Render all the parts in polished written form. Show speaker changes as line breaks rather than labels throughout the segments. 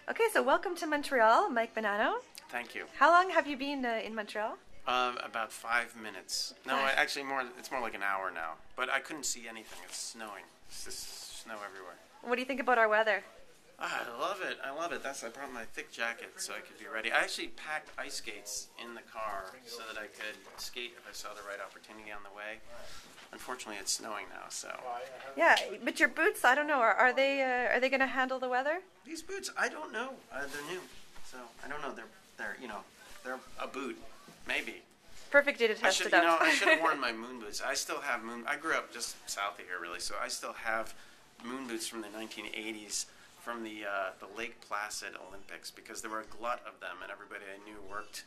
Okay, so welcome to Montreal, Mike Bonanno.
Thank you.
How long have you been in Montreal?
About 5 minutes. No, actually it's more like an hour now. But I couldn't see anything. It's snowing. It's just snow everywhere.
What do you think about our weather?
I love it. I love it. I brought my thick jacket so I could be ready. I actually packed ice skates in the car so that I could skate if I saw the right opportunity on the way. Unfortunately, it's snowing now, so.
Yeah, but your boots, I don't know. Are they going to handle the weather?
These boots, I don't know. They're new, so I don't know. They're a boot, maybe.
Perfect day to test it out.
I should have worn my moon boots. I still have I grew up just south of here, really, so I still have moon boots from the 1980s. From the Lake Placid Olympics, because there were a glut of them, and everybody I knew worked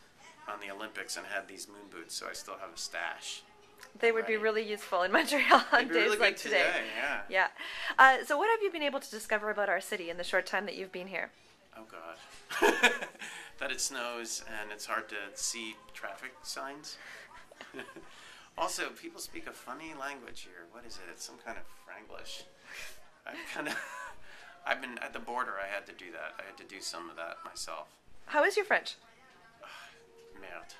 on the Olympics and had these moon boots, so I still have a stash.
They would be really useful in Montreal on days
really
like today.
Yeah.
Yeah. So what have you been able to discover about our city in the short time that you've been here?
Oh, God. That it snows, and it's hard to see traffic signs. Also, people speak a funny language here. What is it? It's some kind of Franglish. I've been at the border. I had to do that. I had to do some of that myself.
How is your French?
Merde.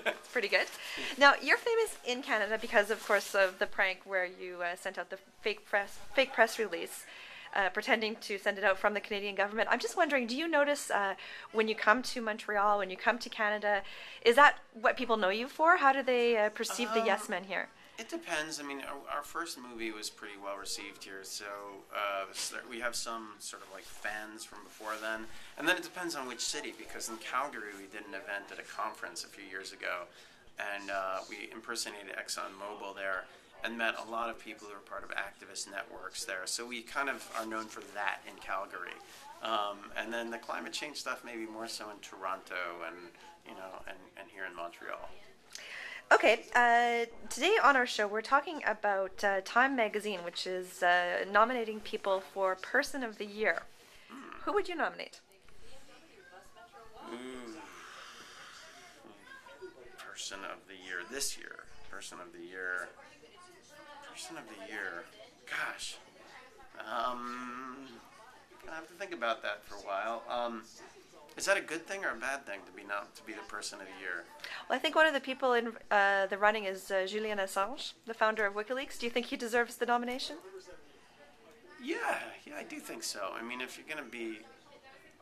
It's pretty good. Now, you're famous in Canada because, of course, of the prank where you sent out the fake press release, pretending to send it out from the Canadian government. I'm just wondering, do you notice when you come to Montreal, when you come to Canada, is that what people know you for? How do they perceive the yes men here?
It depends. I mean, our first movie was pretty well received here, so we have some sort of like fans from before then. And then it depends on which city, because in Calgary we did an event at a conference a few years ago, and we impersonated ExxonMobil there and met a lot of people who are part of activist networks there. So we kind of are known for that in Calgary. And then the climate change stuff maybe more so in Toronto and here in Montreal.
Okay, today on our show we're talking about Time Magazine, which is nominating people for Person of the Year. Who would you nominate?
Person of the Year this year. Person of the Year. Gosh. I have to think about that for a while. Is that a good thing or a bad thing to be the Person of the Year?
Well, I think one of the people in the running is Julian Assange, the founder of WikiLeaks. Do you think he deserves the nomination?
Yeah, I do think so. I mean, if you're going to be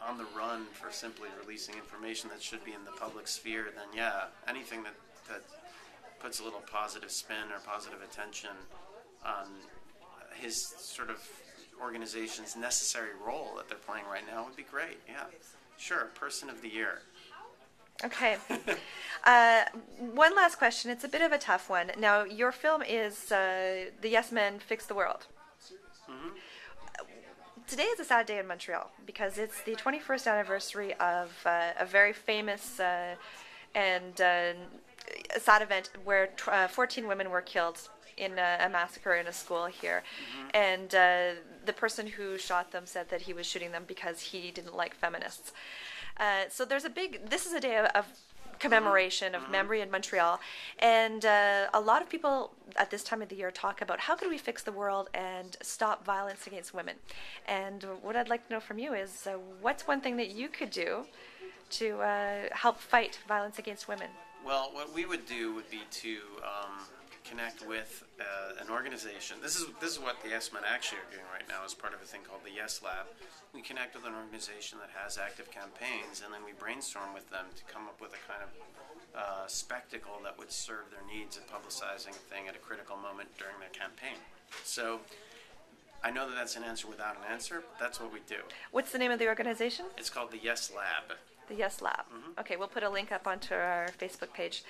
on the run for simply releasing information that should be in the public sphere, then yeah, anything that puts a little positive spin or positive attention on his sort of organization's necessary role that they're playing right now would be great, yeah. Sure, Person of the Year.
Okay. One last question. It's a bit of a tough one. Now, your film is The Yes Men Fix the World.
Mm-hmm.
Today is a sad day in Montreal because it's the 21st anniversary of a very famous and sad event where 14 women were killed in a massacre in a school here. Mm-hmm. And the person who shot them said that he was shooting them because he didn't like feminists. So this is a day of commemoration, of memory in Montreal. And a lot of people at this time of the year talk about how could we fix the world and stop violence against women. And what I'd like to know from you is what's one thing that you could do to help fight violence against women?
Well, what we would do would be to connect with an organization. This is what the Yes Men actually are doing right now as part of a thing called the Yes Lab. We connect with an organization that has active campaigns, and then we brainstorm with them to come up with a kind of spectacle that would serve their needs of publicizing a thing at a critical moment during their campaign. So I know that that's an answer without an answer, but that's what we do.
What's the name of the organization?
It's called the Yes Lab.
The Yes Lab.
Mm-hmm.
Okay, we'll put a link up onto our Facebook page.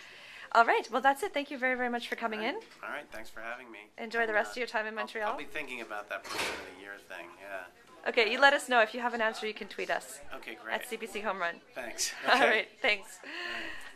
All right. Well, that's it. Thank you very, very much for coming in.
All right. Thanks for having me.
Enjoy the rest of your time in Montreal.
I'll be thinking about that Person of the Year thing. Yeah.
Okay. You let us know if you have an answer. You can tweet us.
Okay. Great.
At CBC Home Run.
Thanks.
Okay.
Okay.
All right. Thanks.
All right.